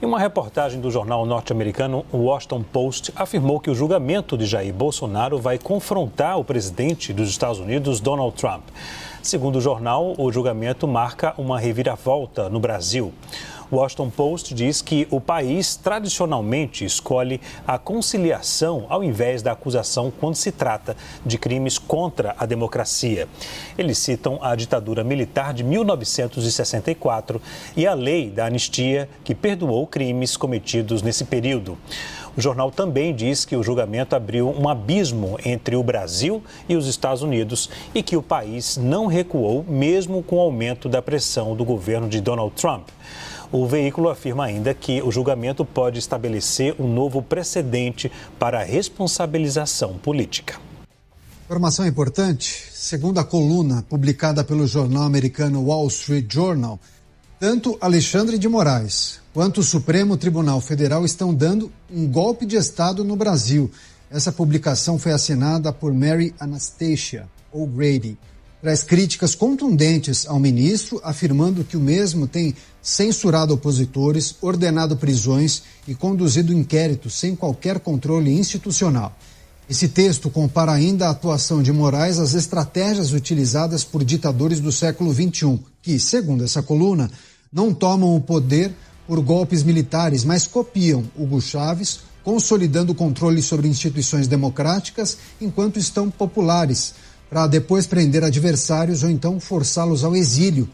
Em uma reportagem do jornal norte-americano Washington Post, afirmou que o julgamento de Jair Bolsonaro vai confrontar o presidente dos Estados Unidos, Donald Trump. Segundo o jornal, o julgamento marca uma reviravolta no Brasil. O Washington Post diz que o país tradicionalmente escolhe a conciliação ao invés da acusação quando se trata de crimes contra a democracia. Eles citam a ditadura militar de 1964 e a lei da anistia, que perdoou crimes cometidos nesse período. O jornal também diz que o julgamento abriu um abismo entre o Brasil e os Estados Unidos e que o país não recuou mesmo com o aumento da pressão do governo de Donald Trump. O veículo afirma ainda que o julgamento pode estabelecer um novo precedente para a responsabilização política. Informação importante, segundo a coluna publicada pelo jornal americano Wall Street Journal, tanto Alexandre de Moraes quanto o Supremo Tribunal Federal estão dando um golpe de Estado no Brasil. Essa publicação foi assinada por Mary Anastasia O'Grady. Traz críticas contundentes ao ministro, afirmando que o mesmo tem censurado opositores, ordenado prisões e conduzido inquéritos sem qualquer controle institucional. Esse texto compara ainda a atuação de Moraes às estratégias utilizadas por ditadores do século XXI, que, segundo essa coluna, não tomam o poder por golpes militares, mas copiam Hugo Chávez, consolidando o controle sobre instituições democráticas enquanto estão populares, para depois prender adversários ou então forçá-los ao exílio.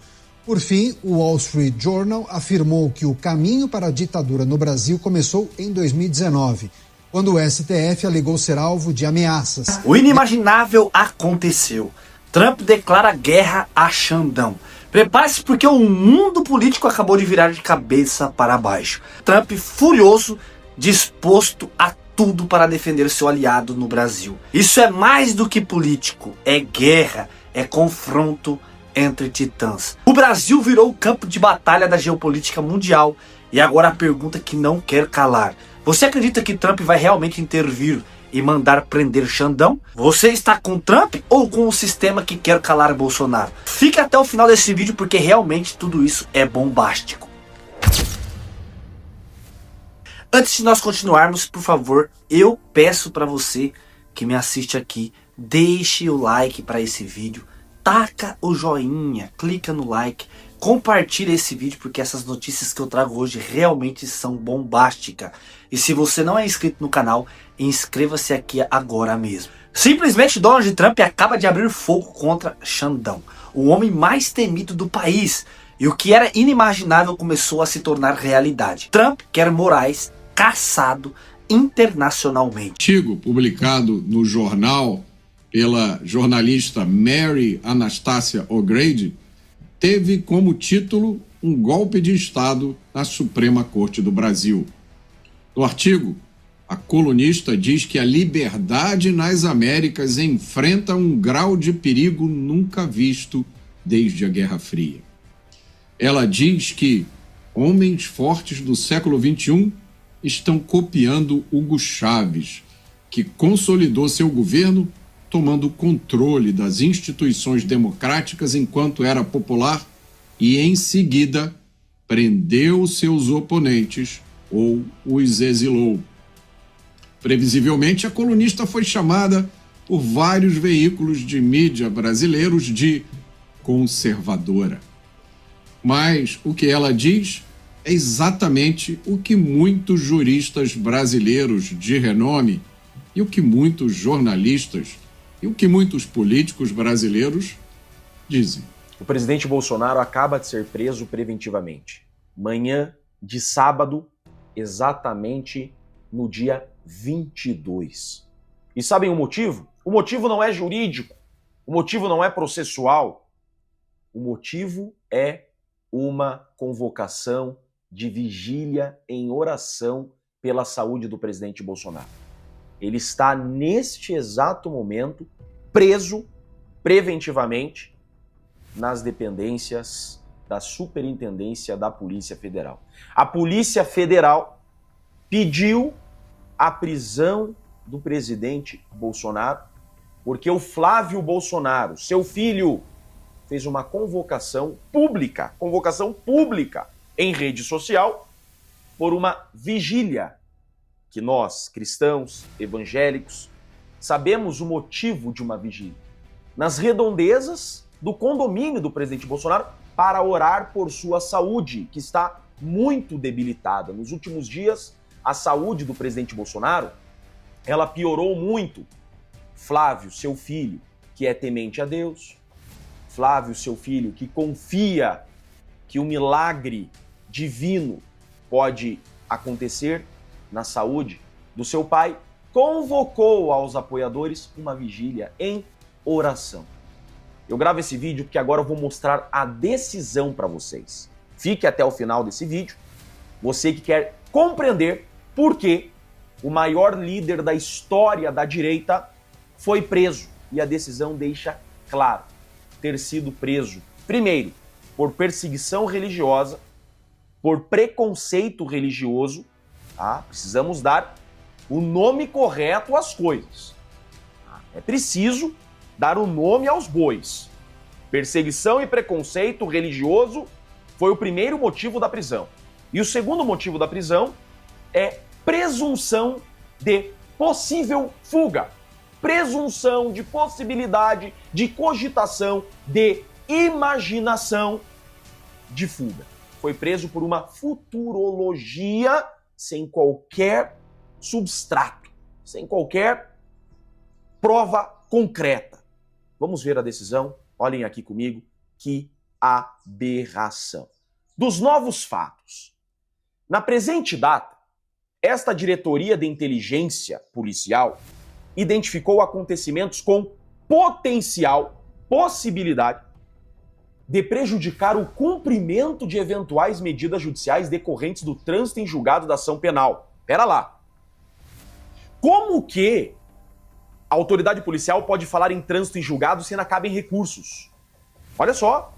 Por fim, o Wall Street Journal afirmou que o caminho para a ditadura no Brasil começou em 2019, quando o STF alegou ser alvo de ameaças. O inimaginável aconteceu. Trump declara guerra a Xandão. Prepare-se porque o mundo político acabou de virar de cabeça para baixo. Trump furioso, disposto a tudo para defender seu aliado no Brasil. Isso é mais do que político, é guerra, é confronto entre titãs. O Brasil virou o campo de batalha da geopolítica mundial e agora a pergunta que não quer calar. Você acredita que Trump vai realmente intervir e mandar prender Xandão? Você está com Trump ou com o sistema que quer calar Bolsonaro? Fique até o final desse vídeo porque realmente tudo isso é bombástico. Antes de nós continuarmos, por favor, eu peço para você que me assiste aqui, deixe o like para esse vídeo, taca o joinha, clica no like, compartilha esse vídeo porque essas notícias que eu trago hoje realmente são bombásticas. E se você não é inscrito no canal, inscreva-se aqui agora mesmo. Simplesmente Donald Trump acaba de abrir fogo contra Xandão, o homem mais temido do país. E o que era inimaginável começou a se tornar realidade. Trump quer Moraes caçado internacionalmente. Artigo publicado no jornal pela jornalista Mary Anastasia O'Grady teve como título um golpe de Estado na Suprema Corte do Brasil. No artigo, a colunista diz que a liberdade nas Américas enfrenta um grau de perigo nunca visto desde a Guerra Fria. Ela diz que homens fortes do século XXI estão copiando Hugo Chávez, que consolidou seu governo tomando controle das instituições democráticas enquanto era popular e, em seguida, prendeu seus oponentes ou os exilou. Previsivelmente, a colunista foi chamada por vários veículos de mídia brasileiros de conservadora. Mas o que ela diz é exatamente o que muitos juristas brasileiros de renome e o que muitos jornalistas e o que muitos políticos brasileiros dizem. O presidente Bolsonaro acaba de ser preso preventivamente. Manhã de sábado, exatamente no dia 22. E sabem o motivo? O motivo não é jurídico, o motivo não é processual. O motivo é uma convocação de vigília em oração pela saúde do presidente Bolsonaro. Ele está, neste exato momento, preso preventivamente nas dependências da Superintendência da Polícia Federal. A Polícia Federal pediu a prisão do presidente Bolsonaro porque o Flávio Bolsonaro, seu filho, fez uma convocação pública em rede social, por uma vigília, que nós, cristãos, evangélicos, sabemos o motivo de uma vigília. Nas redondezas do condomínio do presidente Bolsonaro, para orar por sua saúde, que está muito debilitada. Nos últimos dias, a saúde do presidente Bolsonaro, ela piorou muito. Flávio, seu filho, que é temente a Deus, Flávio, seu filho, que confia que o milagre divino pode acontecer na saúde do seu pai, convocou aos apoiadores uma vigília em oração. Eu gravo esse vídeo porque agora eu vou mostrar a decisão para vocês. Fique até o final desse vídeo, você que quer compreender por que o maior líder da história da direita foi preso. E a decisão deixa claro ter sido preso, primeiro, por perseguição religiosa, por preconceito religioso, tá? Precisamos dar o nome correto às coisas. É preciso dar o nome aos bois. Perseguição e preconceito religioso foi o primeiro motivo da prisão. E o segundo motivo da prisão é presunção de possível fuga. Presunção de possibilidade de cogitação, de imaginação de fuga. Foi preso por uma futurologia sem qualquer substrato, sem qualquer prova concreta. Vamos ver a decisão? Olhem aqui comigo, que aberração. Dos novos fatos. Na presente data, esta diretoria de inteligência policial identificou acontecimentos com potencial possibilidade de prejudicar o cumprimento de eventuais medidas judiciais decorrentes do trânsito em julgado da ação penal. Pera lá. Como que a autoridade policial pode falar em trânsito em julgado se não cabem recursos? Olha só.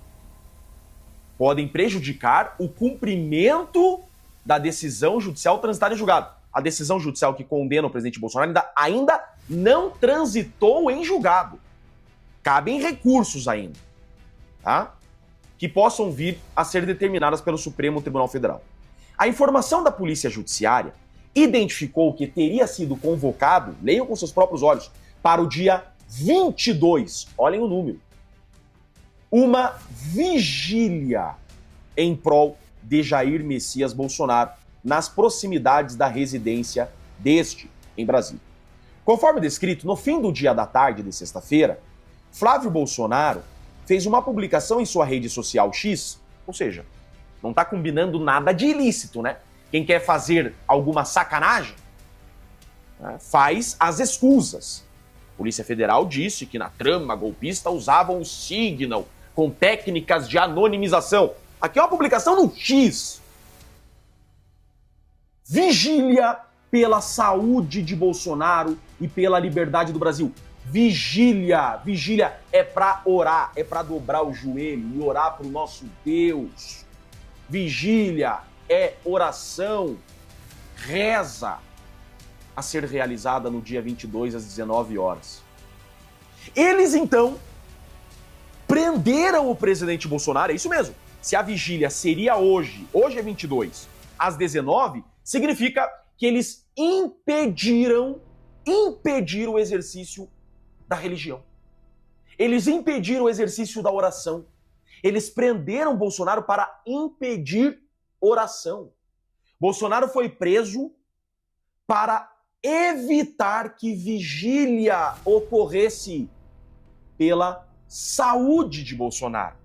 Podem prejudicar o cumprimento da decisão judicial transitada em julgado. A decisão judicial que condena o presidente Bolsonaro ainda não transitou em julgado. Cabem recursos ainda, tá? Que possam vir a ser determinadas pelo Supremo Tribunal Federal. A informação da Polícia Judiciária identificou que teria sido convocado, leiam com seus próprios olhos, para o dia 22, olhem o número, uma vigília em prol de Jair Messias Bolsonaro nas proximidades da residência deste em Brasília. Conforme descrito, no fim do dia da tarde de sexta-feira, Flávio Bolsonaro fez uma publicação em sua rede social X, ou seja, não está combinando nada de ilícito, né? Quem quer fazer alguma sacanagem, né, faz as escusas. A Polícia Federal disse que na trama golpista usavam o Signal com técnicas de anonimização. Aqui é uma publicação no X. Vigília pela saúde de Bolsonaro e pela liberdade do Brasil. Vigília. Vigília é para orar, é para dobrar o joelho e orar para o nosso Deus. Vigília é oração, reza a ser realizada no dia 22 às 19 horas. Eles, então, prenderam o presidente Bolsonaro, é isso mesmo. Se a vigília seria hoje é 22, às 19, significa que eles impediram o exercício da religião. Eles impediram o exercício da oração. Eles prenderam Bolsonaro para impedir oração. Bolsonaro foi preso para evitar que vigília ocorresse pela saúde de Bolsonaro.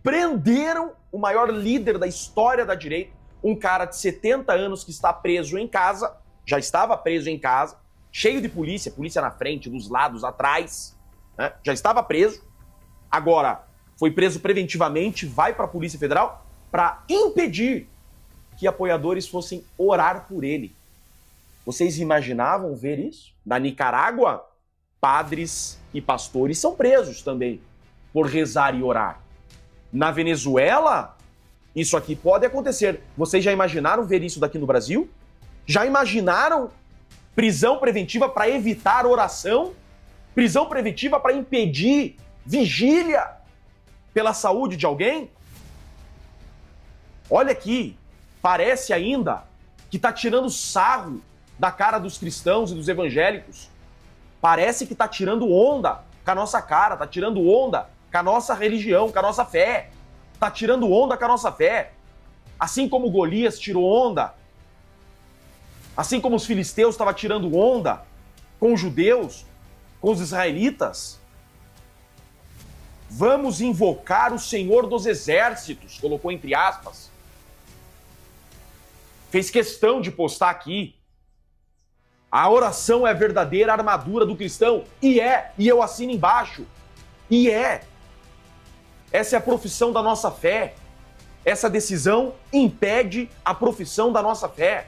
Prenderam o maior líder da história da direita, um cara de 70 anos que está preso em casa, já estava preso em casa, cheio de polícia na frente, dos lados, atrás, né? Já estava preso, agora foi preso preventivamente, vai para a Polícia Federal para impedir que apoiadores fossem orar por ele. Vocês imaginavam ver isso? Na Nicarágua, padres e pastores são presos também por rezar e orar. Na Venezuela, isso aqui pode acontecer. Vocês já imaginaram ver isso daqui no Brasil? Já imaginaram prisão preventiva para evitar oração? Prisão preventiva para impedir vigília pela saúde de alguém? Olha aqui, parece ainda que está tirando sarro da cara dos cristãos e dos evangélicos. Parece que está tirando onda com a nossa cara, está tirando onda com a nossa religião, com a nossa fé. Está tirando onda com a nossa fé. Assim como Golias tirou onda, assim como os filisteus estavam tirando onda com os judeus, com os israelitas. Vamos invocar o Senhor dos Exércitos, colocou entre aspas. Fez questão de postar aqui. A oração é a verdadeira armadura do cristão. E eu assino embaixo. E é. Essa é a profissão da nossa fé. Essa decisão impede a profissão da nossa fé.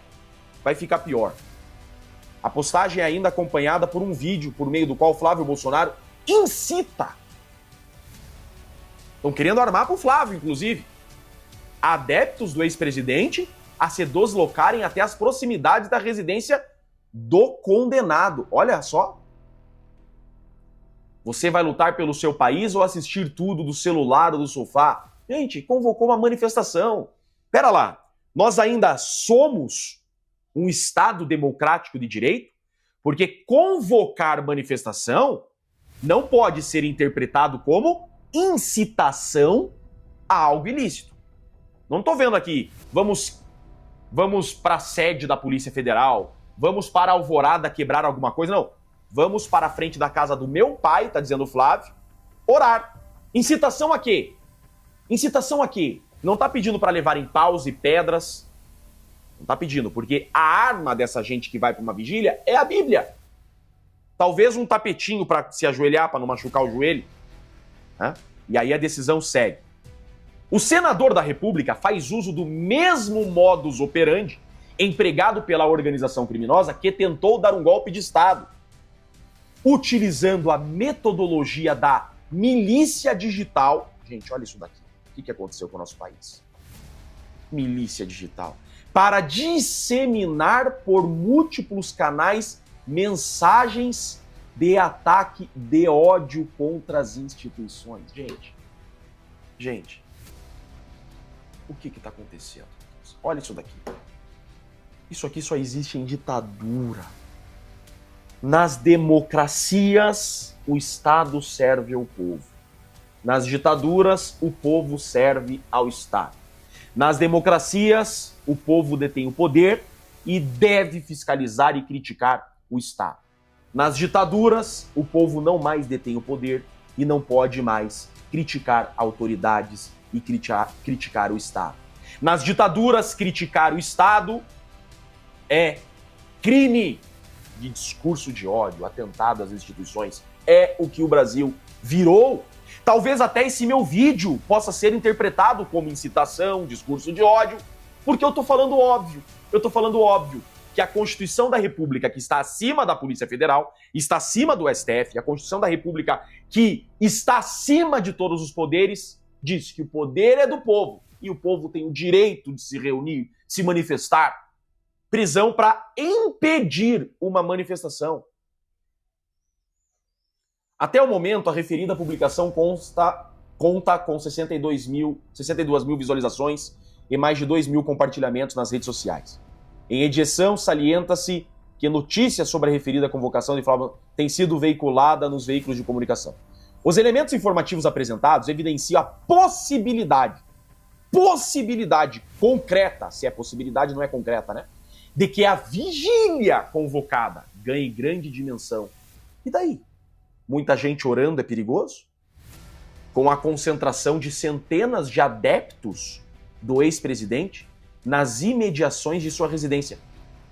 Vai ficar pior. A postagem é ainda acompanhada por um vídeo por meio do qual Flávio Bolsonaro incita. Estão querendo armar para o Flávio, inclusive. Adeptos do ex-presidente a se deslocarem até as proximidades da residência do condenado. Olha só. Você vai lutar pelo seu país ou assistir tudo do celular ou do sofá? Gente, convocou uma manifestação. Pera lá, nós ainda somos um Estado democrático de direito? Porque convocar manifestação não pode ser interpretado como incitação a algo ilícito. Não estou vendo aqui, vamos para a sede da Polícia Federal, vamos para a Alvorada quebrar alguma coisa, não. Vamos para a frente da casa do meu pai, tá dizendo o Flávio, orar. Incitação a quê? Incitação a quê? Não tá pedindo para levarem paus e pedras. Não tá pedindo, porque a arma dessa gente que vai para uma vigília é a Bíblia. Talvez um tapetinho para se ajoelhar, para não machucar o joelho. Né? E aí a decisão segue. O senador da República faz uso do mesmo modus operandi empregado pela organização criminosa que tentou dar um golpe de Estado, utilizando a metodologia da milícia digital. Gente, olha isso daqui. O que aconteceu com o nosso país? Milícia digital. Para disseminar por múltiplos canais mensagens de ataque de ódio contra as instituições. Gente, o que está acontecendo? Olha isso daqui. Isso aqui só existe em ditadura. Nas democracias, o Estado serve ao povo. Nas ditaduras, o povo serve ao Estado. Nas democracias, o povo detém o poder e deve fiscalizar e criticar o Estado. Nas ditaduras, o povo não mais detém o poder e não pode mais criticar autoridades e criticar o Estado. Nas ditaduras, criticar o Estado é crime de discurso de ódio, atentado às instituições. É o que o Brasil virou. Talvez até esse meu vídeo possa ser interpretado como incitação, discurso de ódio, porque eu tô falando óbvio. Eu tô falando óbvio que a Constituição da República, que está acima da Polícia Federal, está acima do STF, a Constituição da República, que está acima de todos os poderes, diz que o poder é do povo e o povo tem o direito de se reunir, se manifestar. Prisão para impedir uma manifestação. Até o momento, a referida publicação conta com 62 mil visualizações e mais de 2 mil compartilhamentos nas redes sociais. Em edição, salienta-se que notícias sobre a referida convocação de Flávio tem sido veiculada nos veículos de comunicação. Os elementos informativos apresentados evidenciam a possibilidade concreta, se é possibilidade, não é concreta, né? De que a vigília convocada ganhe grande dimensão. E daí? Muita gente orando é perigoso? Com a concentração de centenas de adeptos do ex-presidente nas imediações de sua residência.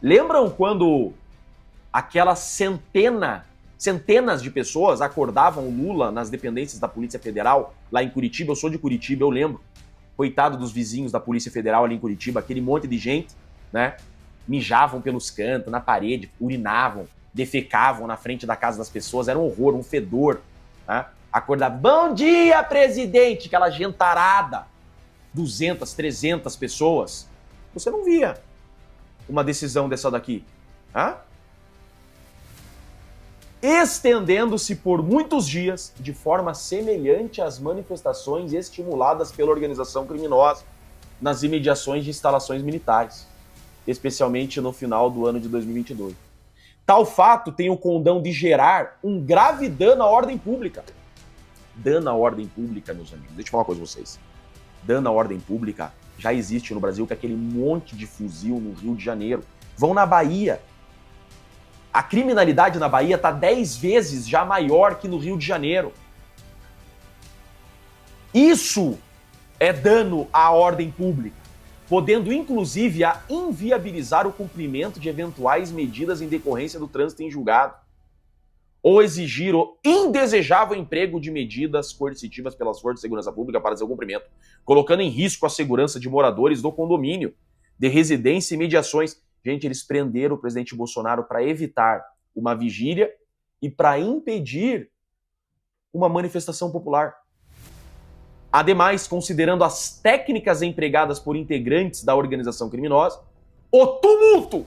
Lembram quando aquelas centenas de pessoas acordavam o Lula nas dependências da Polícia Federal lá em Curitiba? Eu sou de Curitiba, eu lembro. Coitado dos vizinhos da Polícia Federal ali em Curitiba, aquele monte de gente, né? Mijavam pelos cantos, na parede, urinavam, defecavam na frente da casa das pessoas, era um horror, um fedor. Né? Acordava, bom dia, presidente, aquela gentarada, 200, 300 pessoas. Você não via uma decisão dessa daqui. Né? Estendendo-se por muitos dias, de forma semelhante às manifestações estimuladas pela organização criminosa nas imediações de instalações militares. especialmente no final do ano de 2022. Tal fato tem o condão de gerar um grave dano à ordem pública. Dano à ordem pública, meus amigos. Deixa eu falar uma coisa pra vocês. Dano à ordem pública já existe no Brasil, com aquele monte de fuzil no Rio de Janeiro. Vão na Bahia. A criminalidade na Bahia está 10 vezes já maior que no Rio de Janeiro. Isso é dano à ordem pública, podendo inclusive a inviabilizar o cumprimento de eventuais medidas em decorrência do trânsito em julgado, ou exigir o indesejável emprego de medidas coercitivas pelas forças de segurança pública para seu cumprimento, colocando em risco a segurança de moradores do condomínio, de residência e mediações. Gente, eles prenderam o presidente Bolsonaro para evitar uma vigília e para impedir uma manifestação popular. Ademais, considerando as técnicas empregadas por integrantes da organização criminosa, o tumulto!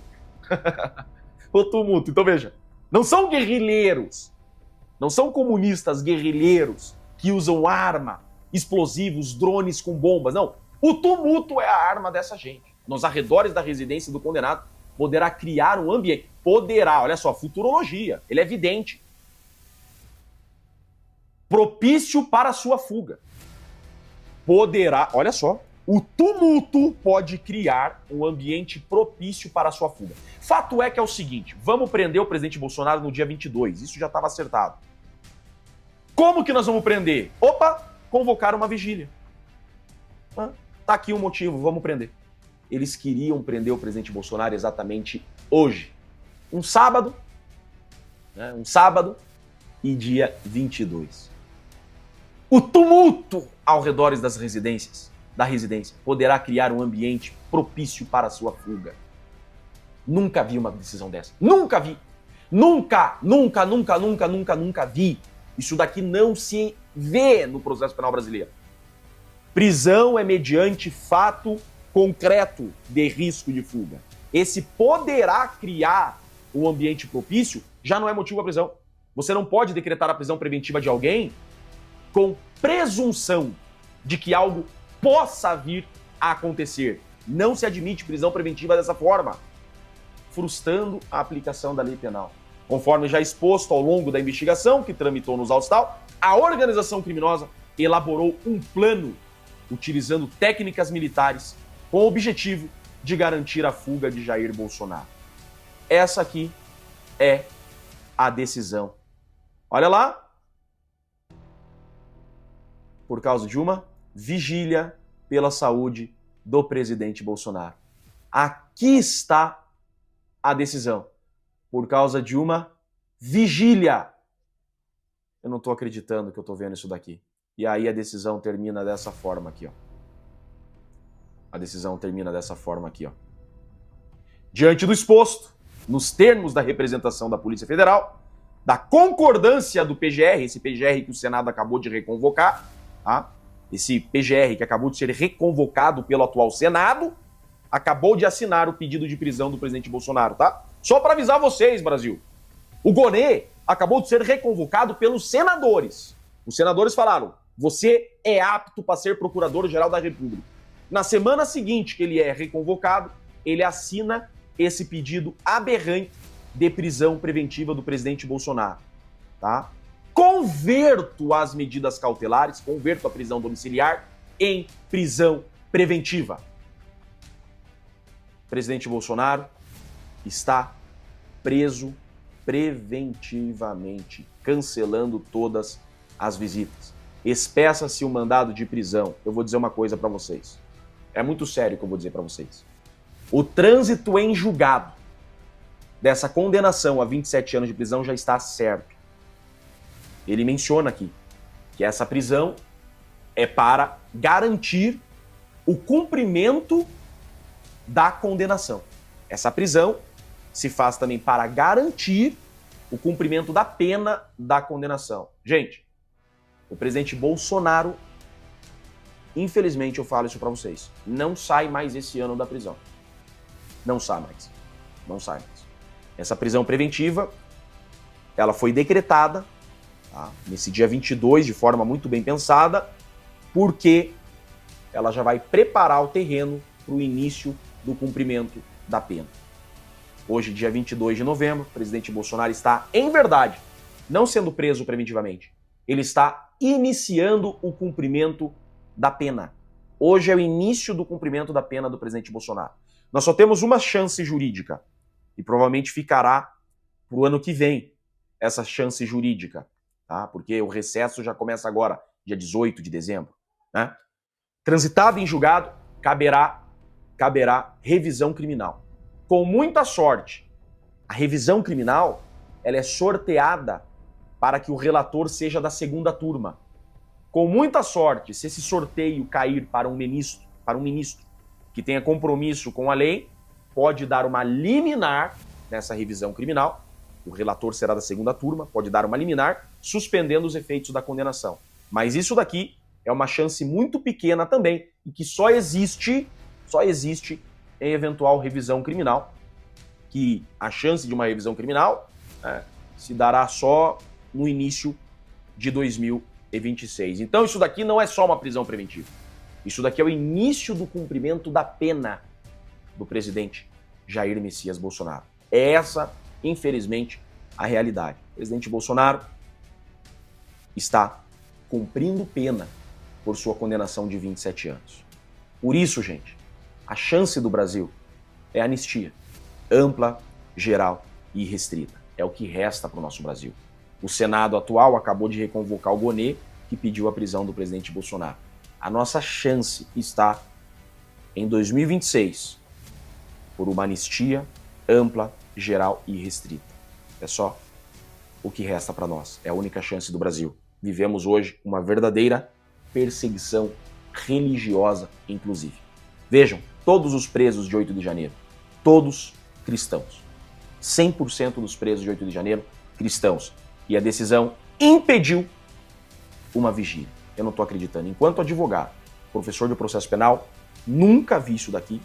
O tumulto. Então veja, não são guerrilheiros, não são comunistas guerrilheiros que usam arma, explosivos, drones com bombas, não. O tumulto é a arma dessa gente. Nos arredores da residência do condenado, poderá criar um ambiente. Poderá, olha só, futurologia, ele é vidente. Propício para sua fuga. Poderá, olha só, o tumulto pode criar um ambiente propício para a sua fuga. Fato é que é o seguinte, vamos prender o presidente Bolsonaro no dia 22, isso já estava acertado. Como que nós vamos prender? Opa, convocar uma vigília. Tá aqui o motivo, vamos prender. Eles queriam prender o presidente Bolsonaro exatamente hoje. Um sábado, né, e dia 22. O tumulto ao redor da residência poderá criar um ambiente propício para a sua fuga. Nunca vi uma decisão dessa. Nunca vi. Nunca vi. Isso daqui não se vê no processo penal brasileiro. Prisão é mediante fato concreto de risco de fuga. Esse poderá criar um ambiente propício já não é motivo à prisão. Você não pode decretar a prisão preventiva de alguém com presunção de que algo possa vir a acontecer. Não se admite prisão preventiva dessa forma, frustrando a aplicação da lei penal. Conforme já exposto ao longo da investigação que tramitou nos autos tal, a organização criminosa elaborou um plano utilizando técnicas militares com o objetivo de garantir a fuga de Jair Bolsonaro. Essa aqui é a decisão. Olha lá. Por causa de uma vigília pela saúde do presidente Bolsonaro. Aqui está a decisão. Por causa de uma vigília. Eu não estou acreditando que eu estou vendo isso daqui. E aí a decisão termina dessa forma aqui, ó. A decisão termina dessa forma aqui, ó. Diante do exposto, nos termos da representação da Polícia Federal, da concordância do PGR, esse PGR que o Senado acabou de reconvocar, tá? Esse PGR que acabou de ser reconvocado pelo atual Senado, acabou de assinar o pedido de prisão do presidente Bolsonaro, tá? Só para avisar vocês, Brasil. O Gonê acabou de ser reconvocado pelos senadores. Os senadores falaram, você é apto para ser procurador-geral da República. Na semana seguinte que ele é reconvocado, ele assina esse pedido aberrante de prisão preventiva do presidente Bolsonaro, tá? Converto as medidas cautelares, converto a prisão domiciliar em prisão preventiva. O presidente Bolsonaro está preso preventivamente, cancelando todas as visitas. Espeça-se o mandado de prisão. Eu vou dizer uma coisa para vocês. É muito sério o que eu vou dizer para vocês. O trânsito em julgado dessa condenação a 27 anos de prisão já está certo. Ele menciona aqui que essa prisão é para garantir o cumprimento da condenação. Essa prisão se faz também para garantir o cumprimento da pena da condenação. Gente, o presidente Bolsonaro, infelizmente eu falo isso para vocês, não sai mais esse ano da prisão. Não sai mais. Não sai mais. Essa prisão preventiva, ela foi decretada, tá, nesse dia 22, de forma muito bem pensada, porque ela já vai preparar o terreno para o início do cumprimento da pena. Hoje, dia 22 de novembro, o presidente Bolsonaro está, em verdade, não sendo preso preventivamente. Ele está iniciando o cumprimento da pena. Hoje é o início do cumprimento da pena do presidente Bolsonaro. Nós só temos uma chance jurídica e provavelmente ficará para o ano que vem essa chance jurídica, tá? Porque o recesso já começa agora, dia 18 de dezembro. Né? Transitado em julgado, caberá revisão criminal. Com muita sorte, a revisão criminal ela é sorteada para que o relator seja da segunda turma. Com muita sorte, se esse sorteio cair para um ministro que tenha compromisso com a lei, pode dar uma liminar nessa revisão criminal. O relator será da segunda turma, pode dar uma liminar, suspendendo os efeitos da condenação. Mas isso daqui é uma chance muito pequena também, e que só existe em eventual revisão criminal, que a chance de uma revisão criminal se dará só no início de 2026. Então isso daqui não é só uma prisão preventiva. Isso daqui é o início do cumprimento da pena do presidente Jair Messias Bolsonaro. É essa, infelizmente, a realidade. O presidente Bolsonaro está cumprindo pena por sua condenação de 27 anos. Por isso, gente, a chance do Brasil é anistia. Ampla, geral e restrita. É o que resta para o nosso Brasil. O Senado atual acabou de reconvocar o Gonê, que pediu a prisão do presidente Bolsonaro. A nossa chance está em 2026 por uma anistia ampla, geral e restrita. É só o que resta para nós. É a única chance do Brasil. Vivemos hoje uma verdadeira perseguição religiosa, inclusive. Vejam, todos os presos de 8 de janeiro, todos cristãos. 100% dos presos de 8 de janeiro, cristãos. E a decisão impediu uma vigília. Eu não estou acreditando. Enquanto advogado, professor de processo penal, nunca vi isso daqui.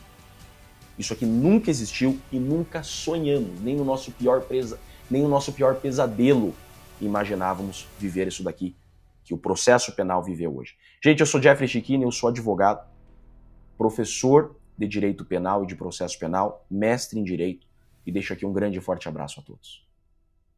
Isso aqui nunca existiu e nunca sonhamos, nem no nosso pior pesadelo imaginávamos viver isso daqui, que o processo penal viveu hoje. Gente, eu sou Jeffrey Chiquini, eu sou advogado, professor de Direito Penal e de Processo Penal, mestre em Direito, e deixo aqui um grande e forte abraço a todos.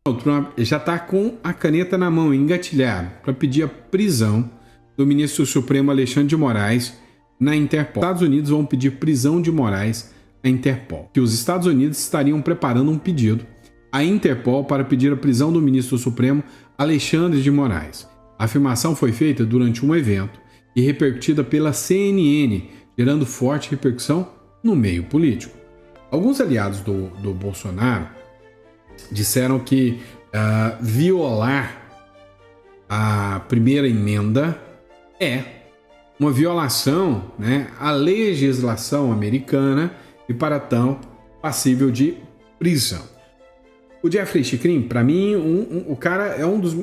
O Trump já está com a caneta na mão, engatilhado, para pedir a prisão do ministro Supremo Alexandre de Moraes na Interpol. Os Estados Unidos vão pedir prisão de Moraes à Interpol. Que os Estados Unidos estariam preparando um pedido à Interpol para pedir a prisão do ministro Supremo Alexandre de Moraes. A afirmação foi feita durante um evento e repercutida pela CNN, gerando forte repercussão no meio político. Alguns aliados do Bolsonaro disseram que violar a primeira emenda é uma violação, né, à legislação americana e, para tão, passível de prisão. O Jeffrey Chiquini, para mim, o cara é um dos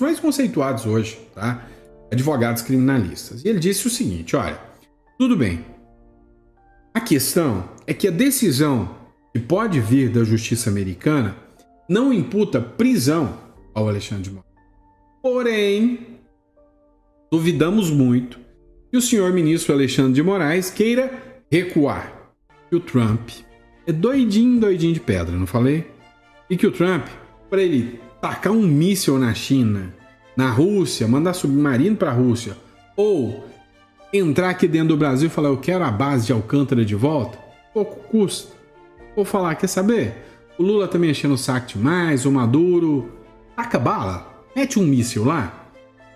mais conceituados hoje, tá? Advogados criminalistas. E ele disse o seguinte, olha, tudo bem, a questão é que a decisão que pode vir da justiça americana não imputa prisão ao Alexandre de Moraes. Porém, duvidamos muito que o senhor ministro Alexandre de Moraes queira recuar. Que o Trump é doidinho de pedra, não falei? E que o Trump, para ele tacar um míssil na China, na Rússia, mandar submarino para a Rússia, ou entrar aqui dentro do Brasil e falar, eu quero a base de Alcântara de volta, pouco custa. Vou falar, quer saber? O Lula tá me enchendo o saco demais, o Maduro taca bala, mete um míssil lá.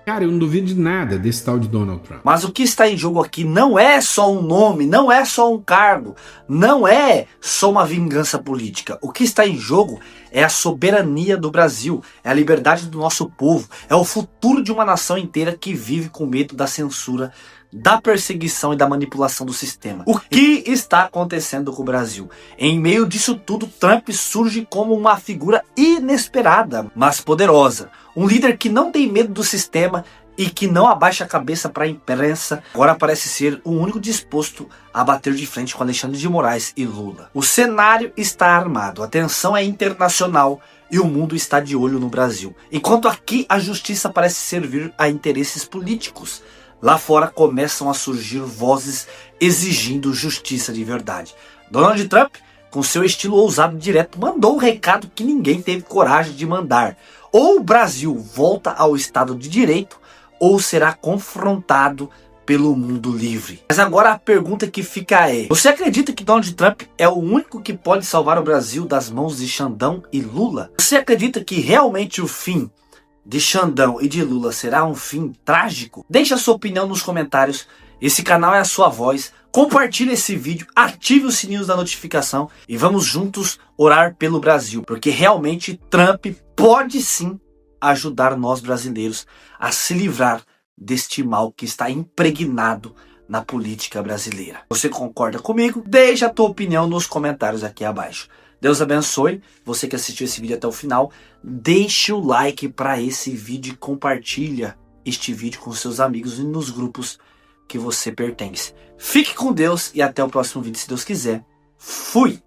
Cara, eu não duvido de nada desse tal de Donald Trump. Mas o que está em jogo aqui não é só um nome, não é só um cargo, não é só uma vingança política. O que está em jogo é a soberania do Brasil, é a liberdade do nosso povo, é o futuro de uma nação inteira que vive com medo da censura, da perseguição e da manipulação do sistema. O que está acontecendo com o Brasil? Em meio disso tudo, Trump surge como uma figura inesperada, mas poderosa. Um líder que não tem medo do sistema e que não abaixa a cabeça para a imprensa, agora parece ser o único disposto a bater de frente com Alexandre de Moraes e Lula. O cenário está armado, a tensão é internacional e o mundo está de olho no Brasil. Enquanto aqui a justiça parece servir a interesses políticos, lá fora começam a surgir vozes exigindo justiça de verdade. Donald Trump com seu estilo ousado e direto, mandou um recado que ninguém teve coragem de mandar. Ou o Brasil volta ao Estado de Direito, ou será confrontado pelo mundo livre. Mas agora a pergunta que fica é: você acredita que Donald Trump é o único que pode salvar o Brasil das mãos de Xandão e Lula? Você acredita que realmente o fim de Xandão e de Lula será um fim trágico? Deixe a sua opinião nos comentários. Esse canal é a sua voz. Compartilhe esse vídeo, ative os sininhos da notificação e vamos juntos orar pelo Brasil, porque realmente Trump pode sim ajudar nós brasileiros a se livrar deste mal que está impregnado na política brasileira. Você concorda comigo? Deixe a tua opinião nos comentários aqui abaixo. Deus abençoe você que assistiu esse vídeo até o final. Deixe o like para esse vídeo e compartilha este vídeo com seus amigos e nos grupos que você pertence. Fique com Deus e até o próximo vídeo, se Deus quiser. Fui!